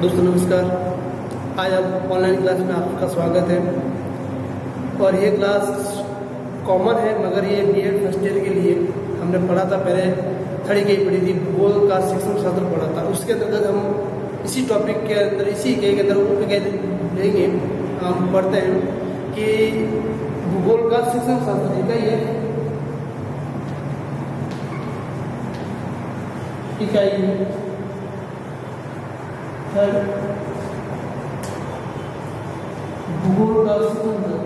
दोस्तों नमस्कार। आज आप ऑनलाइन क्लास में आपका स्वागत है और ये क्लास कॉमन है, मगर ये बीएड फर्स्ट ईयर के लिए हमने पढ़ा था। पहले थर्ड की पढ़ी थी, भूगोल का शिक्षण शास्त्र पढ़ा था। उसके अंतर्गत हम इसी टॉपिक के अंदर, इसी के अंदर लेंगे। हम पढ़ते हैं कि भूगोल का शिक्षण शास्त्र इकाई भूगोल का शिक्षण शास्त्र,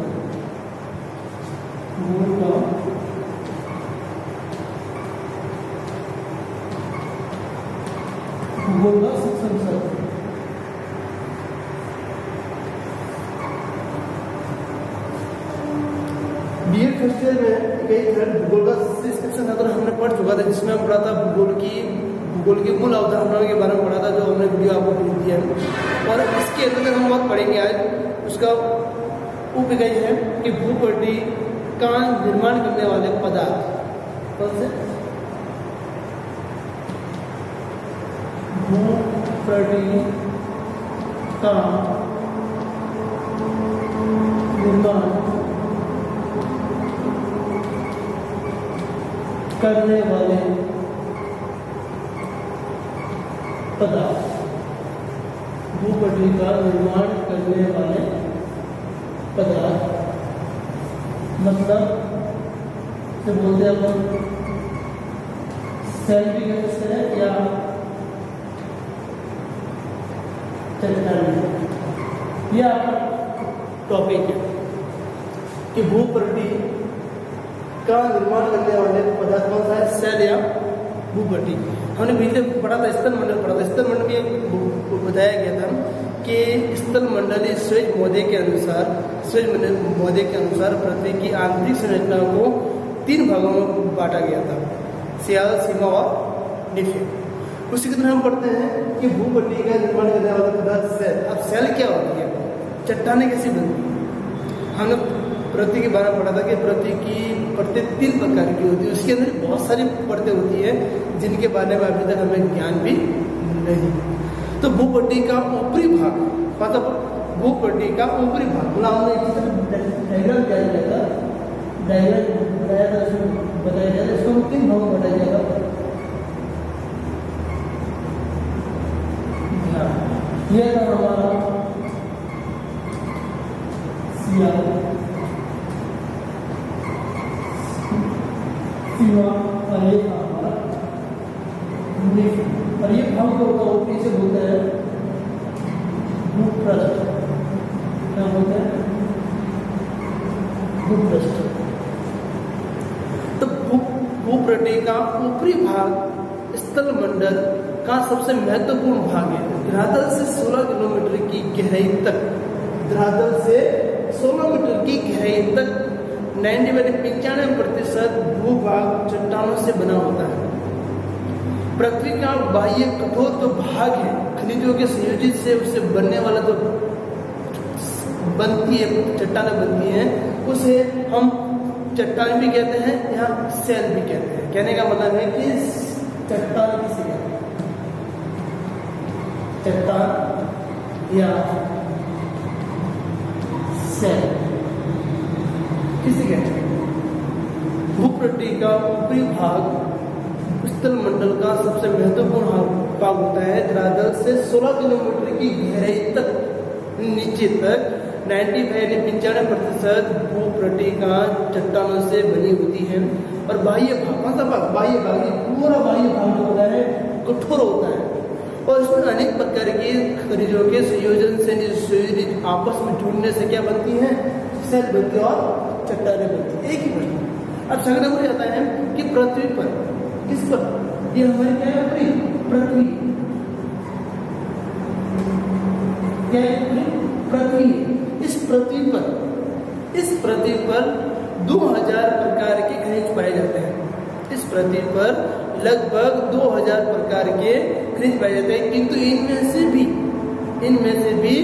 भूगोल का शिक्षण शास्त्र। बीएड फर्स्ट ईयर में कई भूगोल का शिक्षण शास्त्र हमने पढ़ चुका था, जिसमें हम पढ़ा था भूगोल की मूल अवधारणाओं के बारे में पढ़ा था, जो हमने वीडियो आपको भेज दिया है। और इसके अंदर हम बात पढ़ेंगे आज। उसका उप इकाई है कि भूपटल का निर्माण करने वाले पदार्थ। कौन से? भूपटल का निर्माण करने वाले पदार्थ। भूपटल का निर्माण करने वाले पदार्थ मतलब जो बोलते हैं अपन सेल भी कह सकते हैं या चट्टान। यह टॉपिक है कि भूपटल का निर्माण करने वाले पदार्थ कौन सा है? सेल या भूपटल। हमने पीछे पढ़ा था, स्थल मंडल पढ़ा था। स्थल मंडल में बताया गया था कि स्थल मंडलीय स्वेज मॉडल के अनुसार पृथ्वी की आंतरिक संरचना को 3 भागों में बांटा गया था: सियाल, सीमा और निफे। उसी की तरह हम पढ़ते हैं कि भूपटल का निर्माण करने वाला पदार्थ सेल। अब सेल क्या होती है? चट्टानें कैसी बनती है? हमने पृथ्वी के बारे में पढ़ा था कि पृथ्वी की परतें 3 प्रकार की होती है। उसके अंदर बहुत सारी परतें होती है जिनके बारे में अभी तक हमें ज्ञान भी नहीं। तो भूपटल का ऊपरी भाग, मतलब भूपटल का ऊपरी भाग, हमने डायग्राम किया था, डायग्राम बताया था, उसमें बताया जाता है। इसको 3 भागों में बताया जाएगा। यह था हमारा सियाल, और ये हमारा निफे। और ये भाग जो होता है वो पीछे बोलते हैं भूपृष्ठ। क्या बोलते हैं? भूपृष्ठ। तो भूपटल का ऊपरी भाग स्थल मंडल का सबसे महत्वपूर्ण भाग है। धरातल से 16 किलोमीटर की गहराई तक, धरातल से 16 मीटर की गहराई तक 95% भूभाग चट्टानों से बना होता है। पृथ्वी का बाह्य कठोर जो भाग है, खनिजों के संयोजित से उससे बनने वाला जो बनती है, चट्टानें बनती हैं, उसे हम चट्टान भी कहते हैं या सेल भी कहते हैं। कहने का मतलब है कि चट्टान किसे कहते हैं? चट्टान या सेल किसे कहते हैं? भूपटल का ऊपरी भाग स्थल मंडल का सबसे महत्वपूर्ण भाग होता है। धरातल से 16 किलोमीटर की गहराई तक नीचे तक 95% भूपटल का चट्टानों से बनी होती है। और बाह्य भाग, कौन सा भाग? बाह्य भाग, पूरा बाह्य भाग जो होता है कठोर होता है और इसमें अनेक प्रकार के खनिजों के संयोजन से आपस में जुड़ने से क्या बनती है? सेल बनती है और चट्टानें बनती है। एक ही प्रश्न। अब सगड़ा हो जाता है कि पृथ्वी पर, किस पर? ये हमारी क्या है? पृथ्वी। क्या है? पृथ्वी। इस पृथ्वी पर 2000 प्रकार के खनिज पाए जाते हैं। इस पृथ्वी पर लगभग 2000 प्रकार के खनिज पाए जाते हैं, किंतु इनमें से भी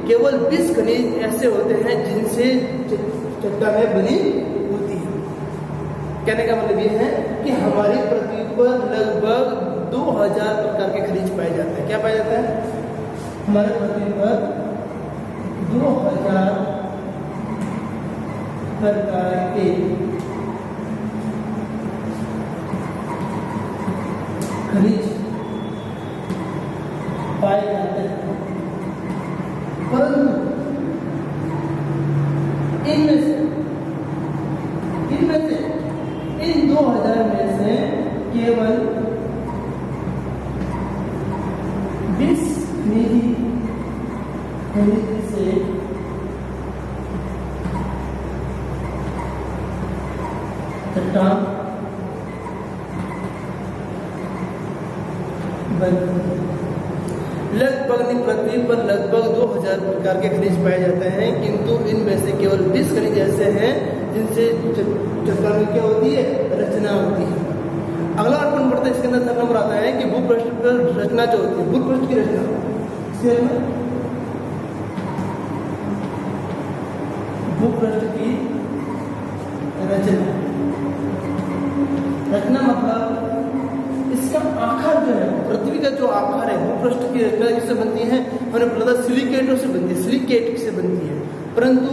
केवल 20 खनिज ऐसे होते हैं जिनसे चट्टानें बनी होती है। कहने का मतलब ये है कि हमारी पृथ्वी पर लगभग 2000 प्रकार के खनिज पाए जाते हैं। क्या पाया जाता है? हमारे पृथ्वी पर 2000 प्रकार के खनिज पाए जाते हैं, परंतु इनमें से इन 2000 में से केवल 20 खनिज से चट्टान लगभग पृथ्वी पर लगभग 2000 प्रकार के खनिज पाए जाते हैं, किंतु इनमें से केवल 20 खनिज ऐसे हैं जिनसे चट्टान में क्या होती है, रचना होती है। अगला अर्पण पढ़ते हैं, इसके अंदर 3 नंबर आता है कि भूपृष्ठ पर रचना जो होती है, भूपृष्ठ की रचना, भूपृष्ठ की रचना मतलब इसका आकार जो है, पृथ्वी का जो आकार है, भूपृष्ठ की रचना किससे बनती है, हमने पढ़ा था सिलिकेटों से बनती है, सिलिकेट से बनती है, परंतु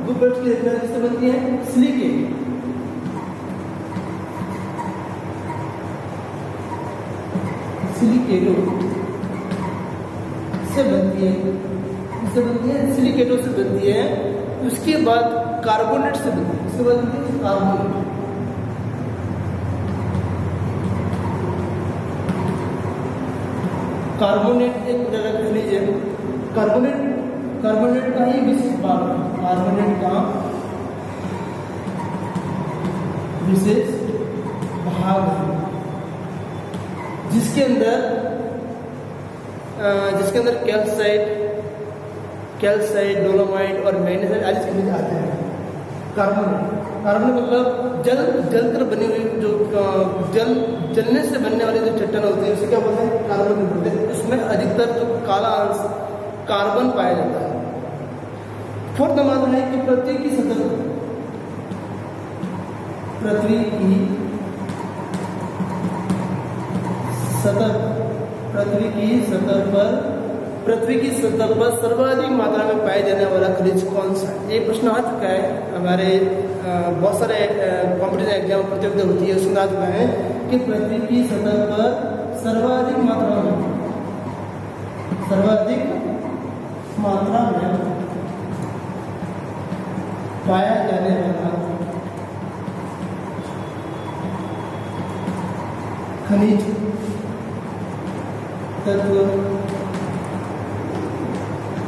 भूपृष्ठ की रचना किससे बनती है, सिलिकेट सिलिकेटों से बनती है, सिलिकेटों से बनती है। उसके बाद कार्बोनेट से बनती है, इसके बाद बनती है कार्बोनेट एक जगह खनिज है, कार्बोनेट का ही विशेष भाग है, कार्बोनेट का विशेष भाग है, जिसके अंदर कैल्साइट, डोलोमाइट और मैग्नीशियम आदि खनिज आते हैं। कार्बोनेट मतलब जल तर बनी हुई जो जलने से बनने वाली जो चट्टान होती है उसे क्या बोलते हैं, कार्बोनेट बोलते हैं। उसमें अधिकतर जो काला अंश कार्बन पाया जाता है। 4th नंबर है कि पृथ्वी की सतह पर सर्वाधिक मात्रा में पाए जाने वाला खनिज कौन सा है? ये प्रश्न आ चुका है हमारे बहुत सारे कॉम्पिटिटिव एग्जाम प्रतियोगिता होती है, उसमें आ चुका है कि पृथ्वी की सतह पर सर्वाधिक मात्रा में पाया जाने वाला खनिज तत्व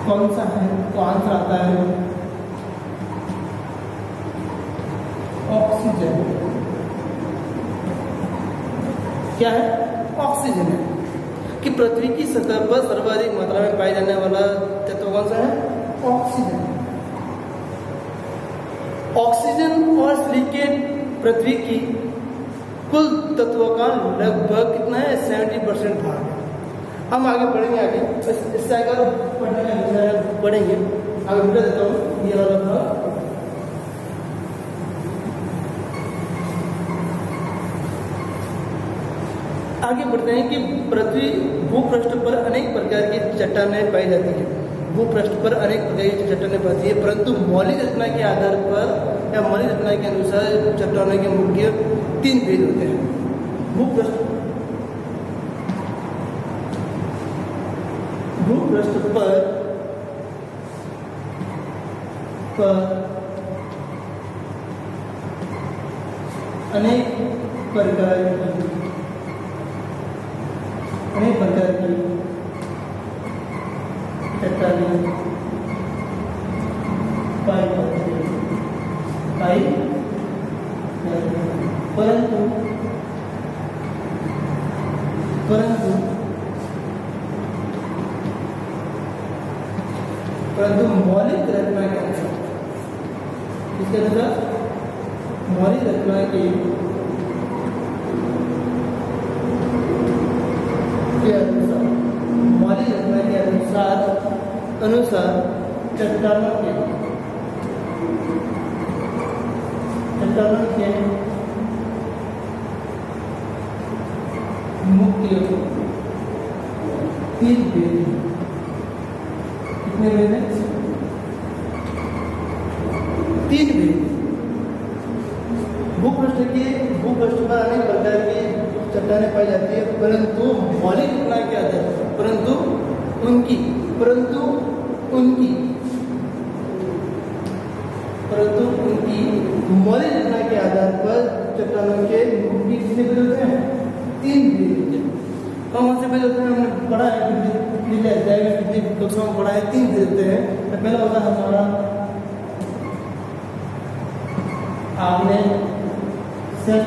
कौन सा है? तो आंसर आता है ऑक्सीजन। क्या है? ऑक्सीजन है कि पृथ्वी की सतह पर सर्वाधिक मात्रा में पाए जाने वाला तत्व कौन सा है? ऑक्सीजन। ऑक्सीजन और सिलिकेट पृथ्वी की कुल तत्वों का लगभग कितना है? 70% भाग है। हम आगे बढ़ेंगे, इससे अगर पढ़ेंगे आगे बढ़ देता हूँ। ये वाला था आगे बढ़ते हैं कि भूपृष्ठ पर अनेक प्रकार की चट्टानें पाई जाती है। भूपृष्ठ पर अनेक प्रकार की चट्टानें पाती है, परंतु मौलिक रचना के आधार पर या मौलिक रचना के अनुसार चट्टानों के मुख्य 3 भेद होते हैं। भूपृष्ठ पर अनेक प्रकार की चट्टानें पाई जाती है, परंतु मौलिक रचना के अनुसार, इसके अनुसार मौलिक रचना के अनुसार चट्टानों के मुख्य 3 भेद कितने भेद हैं? 3 भेद। भूपृष्ठ पर अनेक प्रकार की चट्टानें पाई जाती है, परंतु मौलिक घटना के आधार परंतु उनकी मौलिक घटना के आधार पर चट्टानों के मुख्य कितने भेद होते हैं? 3 भेद होते हैं। कौन से भेद होते हैं? हमने पढ़ा है पिछले अध्याय में, पिछली कक्षा में पढ़ा है। 3 भेद होते हैं। तो पहला होता है हमारा आग्नेय सेल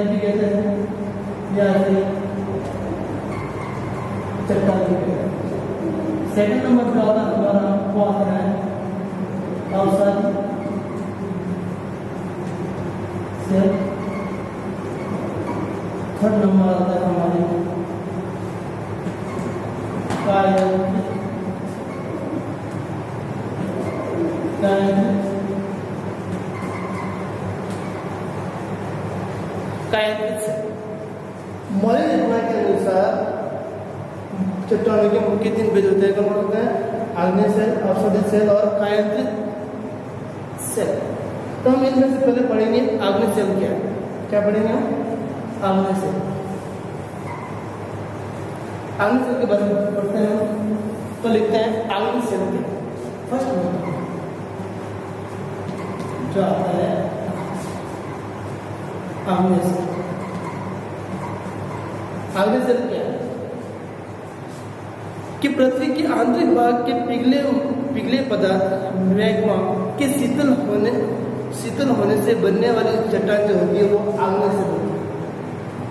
भी कहते हैं, या चट्टान भी कहते हैं। सेकंड नंबर क्या होता है हमारा? वो आता है अवसाद सेल। थर्ड नंबर आता है हमारे मौलिक घटना के अनुसार चट्टानों के मुख्य 3 भेद होते हैं। कौन होते हैं? आग्नेय सेल, अवसादित सेल और कायांत्रित सेल। तो हम इनमें से पहले पढ़ेंगे आग्नेय सेल क्या पढ़ेंगे हम? आग्नेय सेल के बारे में पढ़ते हैं। तो लिखते हैं आग्नेय सेल के फर्स्ट जो आता है आग्नेय सेल। आग्नेय सेल क्या है? कि पृथ्वी के आंतरिक भाग के पिघले पदार्थ मैग्मा के शीतल होने से बनने वाली चट्टान जो होती है वो आग्नेय सेल होती है।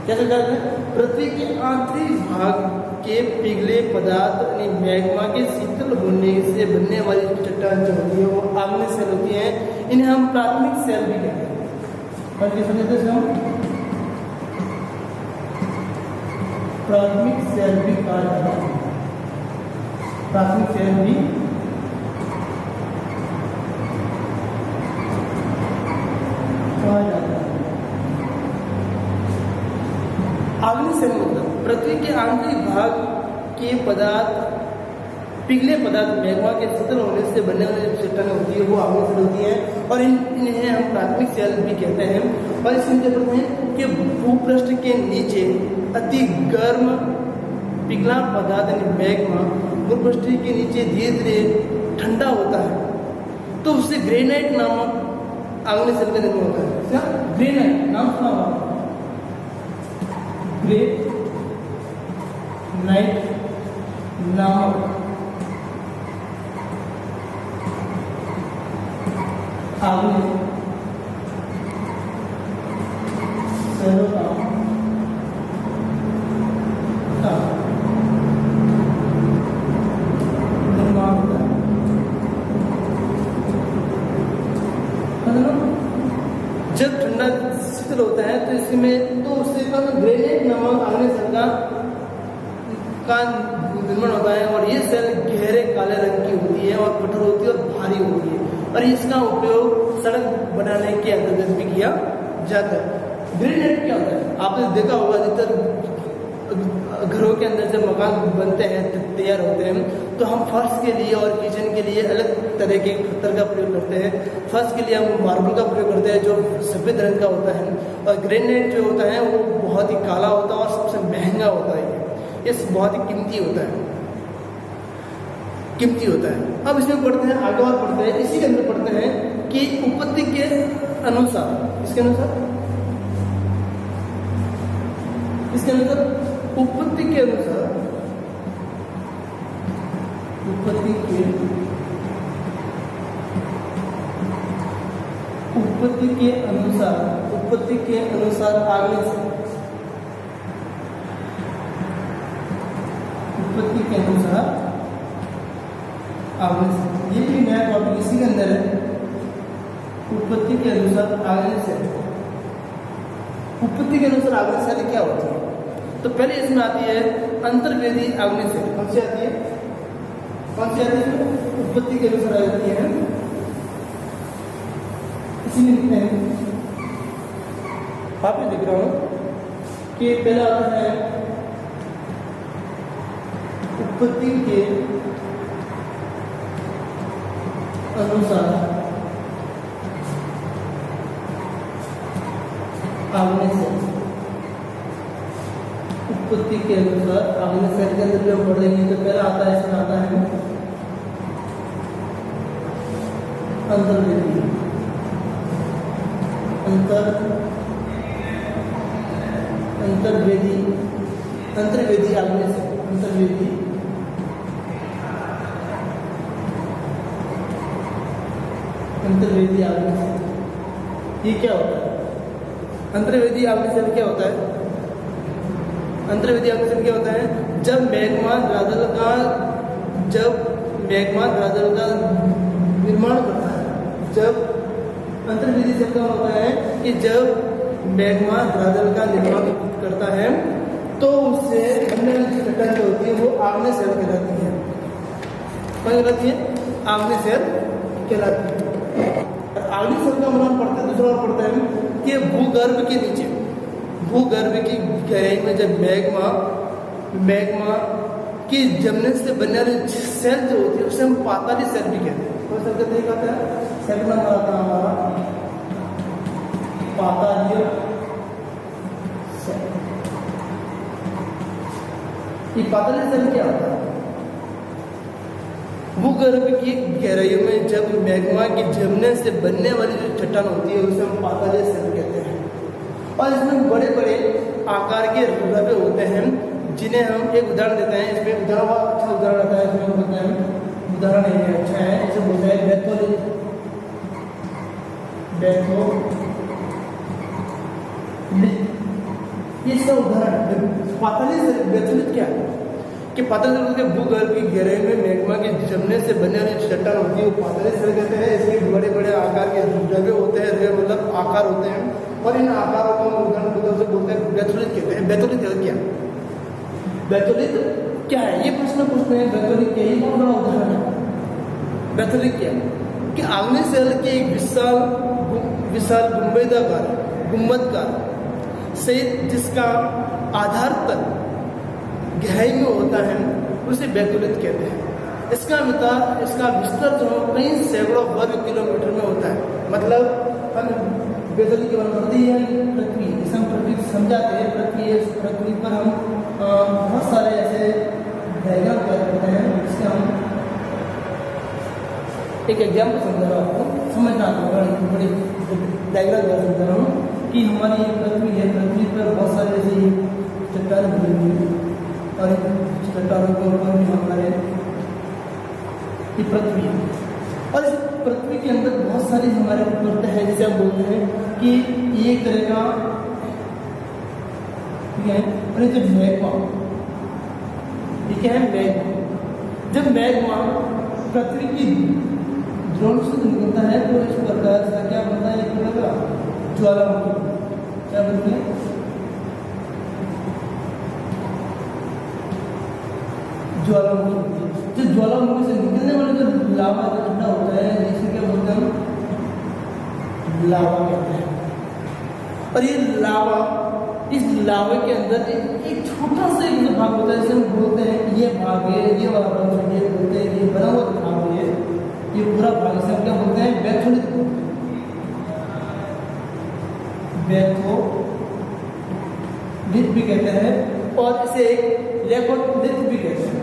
कैसे कहते हैं? पृथ्वी के आंतरिक भाग के पिघले पदार्थ यानी मैग्मा के शीतल होने से बनने वाली चट्टान जो होती है वो आग्नेय सेल होती है। इन्हें हम प्राथमिक सेल भी कहते हैं। हम प्राथमिक सेल भी कहा जाता है। प्राथमिक सेल भी कहा जाता है। आग्नेय सेल मतलब पृथ्वी के आंतरिक भाग के पिघले पदार्थ मैग्मा के शीतल होने से बनने वाली चट्टानें होती है वो आग्नेय सेल होती है। और इन्हें हम प्राथमिक सेल भी कहते हैं। और इसमें क्या कहते हैं कि भूपृष्ठ के नीचे अति गर्म पिघला पदार्थ यानी मैग्मा भूपृष्ठ के नीचे धीरे धीरे ठंडा होता है, तो उससे ग्रेनाइट नामक आग्नेय सेल का जन्म होता है। क्या? ग्रेनाइट नाम सुना होगा? ग्रेनाइट नामक आग्नेय सेलों का निर्माण होता है। जब ठंडा शीतल होता है तो इसमें तो उससे ग्रेनाइट नामक आग्नेय सेल का निर्माण होता है। और ये सेल गहरे काले रंग की होती है और कठोर होती है और भारी होती है। और इसका उपयोग सड़क बनाने के अंतर्गत भी किया जाता है। ग्रेनाइट क्या होता है? आपने देखा होगा अधिकतर घरों के अंदर जब मकान बनते हैं तैयार होते हैं तो हम फर्श के लिए और किचन के लिए अलग तरह के पत्थर का प्रयोग करते हैं। फर्श के लिए हम मार्बल का प्रयोग करते हैं जो सफेद रंग का होता है। और ग्रेनाइट जो होता है वो बहुत ही काला होता है और सबसे महंगा होता है। ये बहुत ही कीमती होता है। अब इसमें पढ़ते हैं, आगे और पढ़ते हैं। इसी के अंदर पढ़ते हैं कि उत्पत्ति के अनुसार उत्पत्ति के अनुसार आग्नेय सेल ये भी नया टॉपिक इसी के अंदर है। उत्पत्ति के अनुसार आग्नेय सेल क्या होती है? तो पहले इसमें आती है अंतर्वेदी आग्नेय सेल। कौन सी आती है? उत्पत्ति के अनुसार आती है। इसीलिए लिखते हैं, आप लिख रहा हूं कि पहला आता है उत्पत्ति के अनुसार आग्नेय सेल, उत्पत्ति के अनुसार आग्नेय सेल के अंदर जो हम पढ़ेंगे तो पहला आता है, इसमें आता है अंतर्वेदी, अंतर्वेदी आग्नेय सेल, अंतर्वेदी आग्नेय सेल। ये क्या होता है? अंतर्वेदी आग्नेय सेल क्या होता है? अंतर्वेदी आग्नेय सेल क्या होता है? जब मैग्मा द्रादल का निर्माण करता है, जब अंतर्वेदी सेल का होता है कि जब मैग्मा द्रादल का निर्माण करता है तो उससे बनने वाली जो चट्टान जो होती है वो आग्नेय सेल कहलाती है। क्या कहलाती है? आग्नेय सेल कहलाती है। और आग्नेय सेल का नाम पढ़ते दूसरा और पढ़ते हैं कि भूगर्भ के नीचे, भूगर्भ की गहराई में जब मैग्मा की जमने से बनने वाली सेल जो होती है उसे हम पाताली सेल भी कहते हैं। कौन सा कहते हैं? सेल का नाम आता है हमारा पातालीय सेल। ये पातालीय सेल क्या होता है? भूगर्भ की गहराइयों में जब मैग्मा की जमने से बनने वाली जो चट्टान होती है उसे हम पातालीय सेल कहते हैं। और इसमें बड़े बड़े आकार के रवे होते हैं जिन्हें हम एक उदाहरण देते हैं। इसमें उदाहरण अच्छा उदाहरण आता है, इसमें बोलते हैं उदाहरण ये अच्छा है, इसे बोलते हैं बैथोलिथ। इसका उदाहरण पातालीय सेल, बैथोलिथ क्या है कि पातालीय सेल के भूगर्भ की गहराई में मैग्मा के जमने से बनने वाली चट्टान होती है वो पातालीय सेल कहते हैं। इसमें बड़े बड़े आकार के रवे होते हैं, रवे मतलब आकार होते हैं और इन आकारों को हम उदाहरण के तौर से बोलते हैं बैथोलिथ कहते हैं। बैथोलिथ क्या? बैथोलिथ क्या है? ये प्रश्न पूछते हैं। बैथोलिथ क्या? ये बहुत बड़ा उदाहरण है। बैथोलिथ क्या? कि आग्नेय सेल के एक विशाल गुंबदकार सहित जिसका आधार तल गहराई में होता है उसे बैथोलिथ कहते हैं। इसका विस्तार जो कई सैकड़ों वर्ग किलोमीटर में होता है। मतलब हम बैथोलिथ की बात करते हैं पृथ्वी, जिसे हम पृथ्वी समझाते हैं। पृथ्वी पर हम बहुत सारे ऐसे डायग्राम तैयार करते हैं जिससे हम एक एग्जाम्पल समझा रहा हूँ, आपको समझना आता है। बड़ी डायग्राम तैयार समझा रहा हूँ कि हमारी ये पृथ्वी है, पृथ्वी पर बहुत सारे ऐसे चट्टान बनी हुई है और चट्टानों के ऊपर भी हमारे ये पृथ्वी है। और इस पृथ्वी के अंदर बहुत सारी हमारे परतें हैं जिसे हम बोलते हैं कि ये एक तरह का, ठीक है। और जब मैग्मा, ये क्या है? मैग्मा। जब मैग्मा पृथ्वी की द्रोण से निकलता है तो इस प्रकार से क्या बनता है? एक तरह का ज्वालामुखी। क्या बनती है? ज्वालामुखी। जो ज्वालामुखी से निकलने वाला जो लावा जो ठंडा होता है जिसे क्या बोलते हैं? लावा कहते हैं। और ये लावा, इस लावे के अंदर एक छोटा सा एक भाग होता है जिसे हम बोलते हैं ये भाग है, ये वाला भाग ये बोलते हैं, ये बना हुआ भाग है, ये पूरा भाग इसे हम क्या बोलते हैं? बैथोलिथ। बैथोलिथ भी कहते हैं और इसे एक लेकोलिथ भी कहते हैं।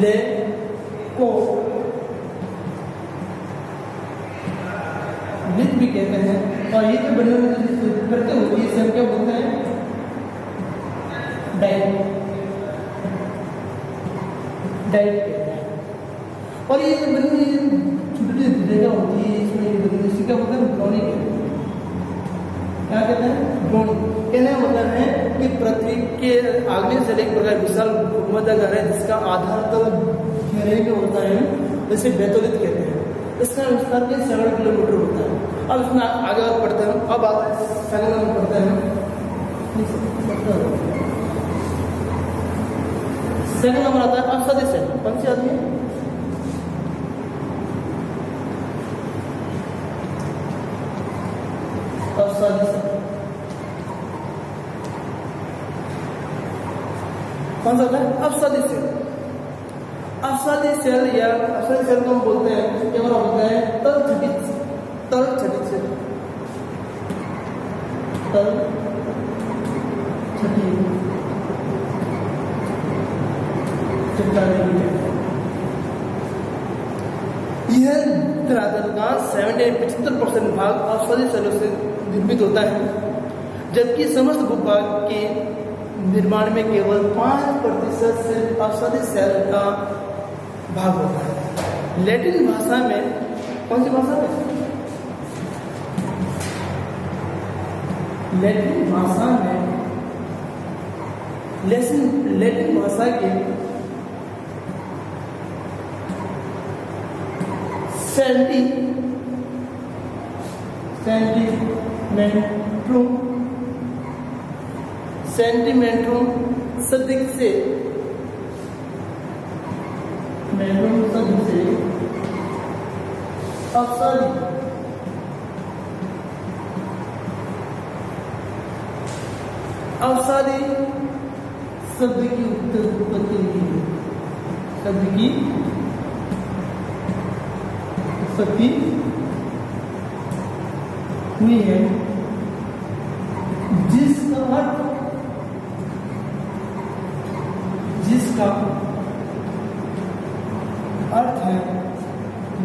लेकोलिथ भी कहते हैं। और ये जो बने हुए करते होती है इसे हम क्या बोलते हैं? डाइट कहते हैं। और ये जो बनी हुई छोटी छोटी जगह होती है इसमें बनी हुई इसे क्या बोलते हैं? ब्रोनी कहते हैं। क्या कहते हैं? ब्रोनी। कहने का मतलब है कि पृथ्वी के आग्नेय सेल एक प्रकार विशाल गुंबदाकार है जिसका आधार तल गहराई में होता है, जिसे बैथोलिथ कहते हैं। इसका विस्तार के 7 किलोमीटर होता है। अब इसमें आगे और पढ़ते हैं। अब आता है सेकंड नंबर पढ़ते हैं। सेकंड नंबर आता है अपसादी सेल। कौन सी आती है? अपसादी सेल। कौन सा होता है? अपसादी सेल। अपसादी सेल या अपसादी सेल को हम बोलते हैं, क्या होता है, तल छटित सेल, तल छटित सेल, तल छटित यह धरातल का 75% भाग अपसादी सेलों से निर्मित होता है, जबकि समस्त भूभाग के निर्माण में केवल 5% से अपसादी सेल का भाग होता है। लैटिन भाषा में, कौन सी भाषा में, लैटिन भाषा में, लैटिन भाषा के सेंटीमेंट्रूम शब्द से अपसादी शब्द की उत्पत्ति हुई है, शब्द की उत्पत्ति हुई है, जिसका अर्थ है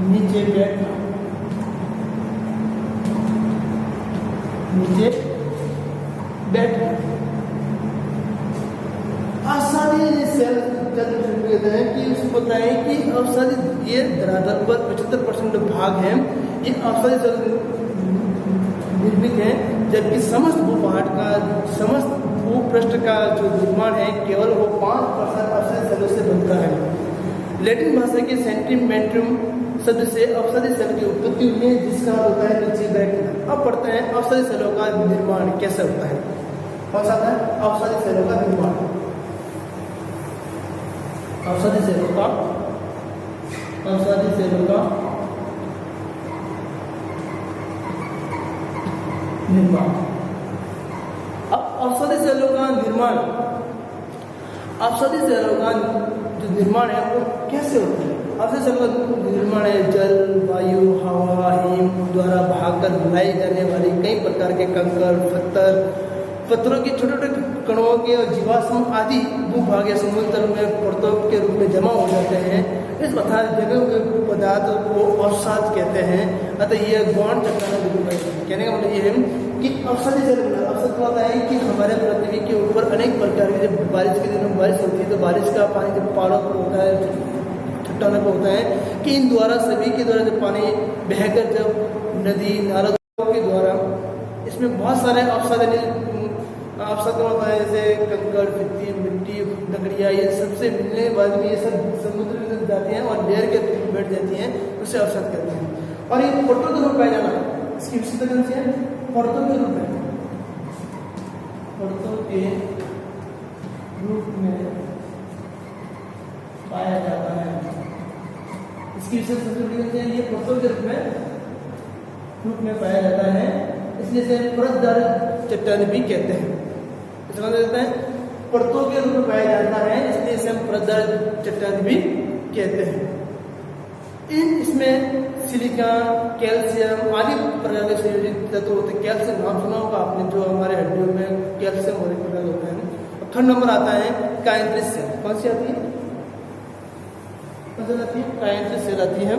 नीचे बैठना, नीचे बैठना। अपसादी सेल कहते हैं कि उसको बताएं कि अपसादी ये धरातल पर 75% भाग है, ये अपसादी सेल निर्मित है, जबकि समस्त भूभाग का, समस्त भूपृष्ठ का जो निर्माण है केवल वो 5% अपसादी सेलों से बनता है। लैटिन भाषा के सेंटीमेंट्रूम शब्द से अपसादी सेल की उत्पत्ति हुई है, जिसका होता है नीचे बैठना। अब पढ़ते हैं अपसादी सेलों का निर्माण कैसे होता है। कौन सा था? अपसादी सेलों का निर्माण। अपसादी सेलों का निर्माण। अब अपसादी सेलों का निर्माण, अपसादी सेलों का जो निर्माण है वो कैसे होता है? अपसादी सेलों का निर्माण है जल, वायु, हवा, हिम द्वारा भागकर मिलाई जाने वाली कई प्रकार के कंकड़, पत्थरों के छोटे छोटे कणों के और जीवाश्म आदि भूभाग या समुद्र तल में परतों के रूप में जमा हो जाते हैं। इस जगह के पदार्थ को अवसाद कहते हैं। अतः यह गौण चट्टानों के रूप में, कहने का मतलब ये है कि अपसादी सेल होता है कि हमारे पृथ्वी के ऊपर अनेक प्रकार की, जब बारिश के दिनों में बारिश होती है तो बारिश का पानी जब पहाड़ों पर होता है, चट्टानों पर होता है, कि इन द्वारा सभी के द्वारा जब पानी बहकर जब नदी नालों के द्वारा इसमें बहुत सारे अवसाद होता है, जैसे कंकड़, मिट्टी, लकड़ियाँ, ये सबसे मिलने के बाद में ये सब समुद्र में जाती हैं और लेयर के बैठ जाती हैं, उससे अवसाद कहते हैं। और ये परतों के रूप में पाया जाना, इसकी विशेषता कौन सी है? परतों के रूप में, परतों के रूप में पाया जाता है। इसकी विशेषता कौन सी है? ये परतों के रूप में पाया जाता है, इसलिए इसे परतदार चट्टान भी कहते हैं। समझ लेते हैं, परतों के रूप में पाया जाता है, इसलिए इसे हम परतदार चट्टान भी कहते हैं। इसमें सिलिका, कैल्शियम आदि प्रकार के संयोजित तत्व होते हैं। कैल्शियम नाम सुना होगा आपने, जो हमारे हड्डियों में कैल्शियम और प्रकार होता है। थर्ड नंबर आता है काइंट्रिस सेल। कौन सी आती है? कौन सी आती है? काइंट्रिस सेल आती है।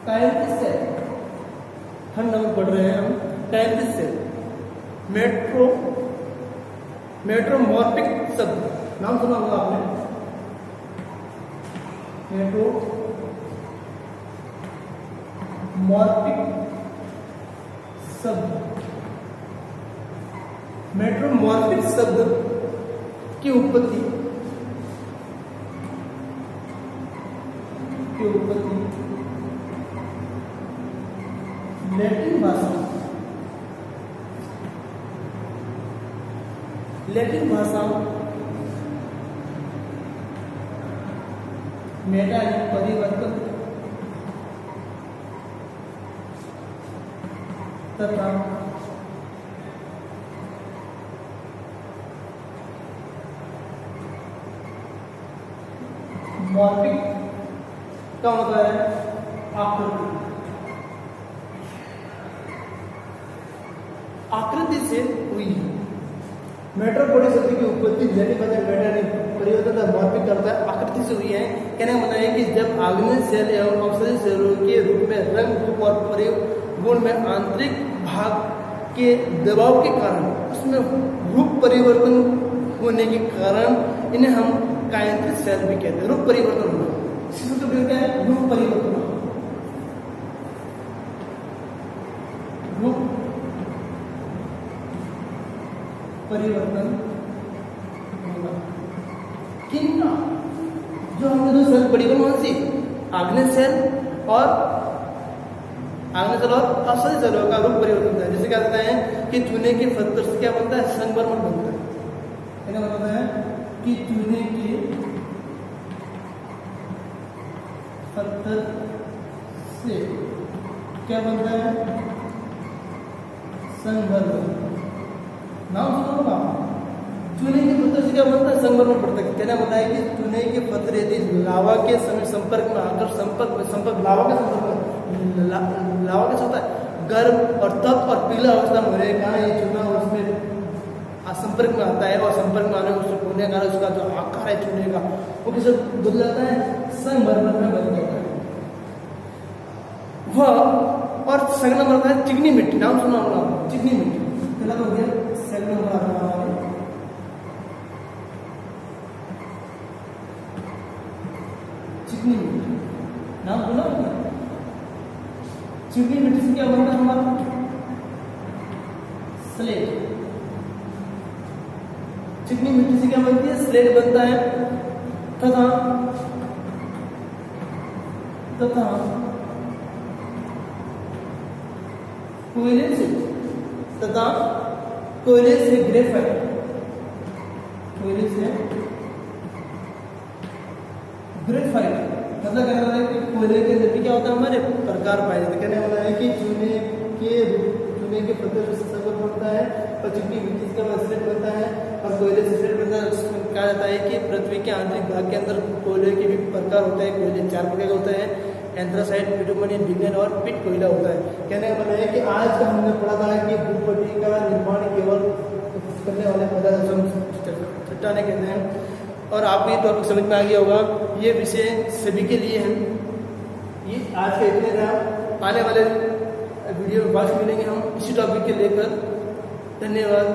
काइंट्रिस सेल थर्ड नंबर पढ़ रहे हैं हम। काइंट्रिस सेल मेट्रोमॉर्फिक शब्द नाम सुना होगा आपने, मेट्रोमॉर्फिक शब्द की उत्पत्ति लैटिन भाषा मेटा परिवर्तन तथा मॉर्फिक क्या होता है? आकृति से हुई है। मेट्रोपोलिस शब्द की उत्पत्ति जेनेटिक परिवर्तन मॉर्फिक करता है, आकृति से हुई है। कहने का मतलब है कि जब आग्नेय सेल एवं औषधि सेलों के रूप में रंग, रूप और परिगुण में आंतरिक भाग के दबाव के कारण उसमें रूप परिवर्तन होने के कारण इन्हें हम कायंत्रित सेल भी कहते हैं। रूप परिवर्तन होना, इसको तो कहते हैं रूप परिवर्तन। रूप परिवर्तन होगा किनका? जो हमने दो सेल पढ़ी कौन सी? आग्नेय सेल और औषधि सेलों का रूप परिवर्तन होता है। जैसे क्या कहते हैं कि चूने के पत्थर से क्या बनता है? संगमरमर बनता है। क्या मतलब है कि चूने के पत्थर से क्या बनता है? संगमरमर। नाम सुना होगा। चूने के पत्थर से क्या बनता है? संगमरमर बनता है। कहना मतलब है कि चूने के पत्थर यदि लावा के समय संपर्क में आकर लावा के होता है गर्म और तप और पीला अवस्था में होने के कारण ये चूना उसमें संपर्क में आता है और संपर्क में आने उसको होने के कारण उसका जो आकार है चूने का वो किसे बदल जाता है? संगमरमर में बदल जाता है। वह और सगला बनता है चिकनी मिट्टी। नाम सुना होगा, चिकनी मिट्टी। पहला तो हो गया सगला बना चिकनी मिट्टी। नाम सुना होगा। चिकनी मिट्टी से क्या बनता है हमारा? स्लेट। चिकनी मिट्टी से क्या बनती है? स्लेट बनता है। तथा कोयले से ग्रेफाइट। कोयले से ग्रेफाइट मतलब कहना है कि कोयले के अंदर भी क्या होता है? हमारे प्रकार पाए जाते हैं। कहने वाला है कि चूने के पत्थर से संगमरमर बनता है और चिकनी मिट्टी का स्लेट बनता है और कोयले से स्लेट बनता है। उसमें कहा जाता है कि पृथ्वी के आंतरिक भाग के अंदर कोयले के भी प्रकार होते हैं। कोयले 4 प्रकार के होते हैं: एंथ्रासाइट, बिटुमनी, लिग्नाइट और पिट कोयला होता है। कहने का मतलब है कि आज का हमने पढ़ा था कि भूपट्टी का निर्माण केवल करने वाले पदार्थ चट्टाने कहते हैं। और आपको ये टॉपिक समझ में आ गया होगा। ये विषय सभी के लिए है। ये आज के इतने था। आने वाले वीडियो में बात मिलेंगे हम इसी टॉपिक के लेकर। धन्यवाद।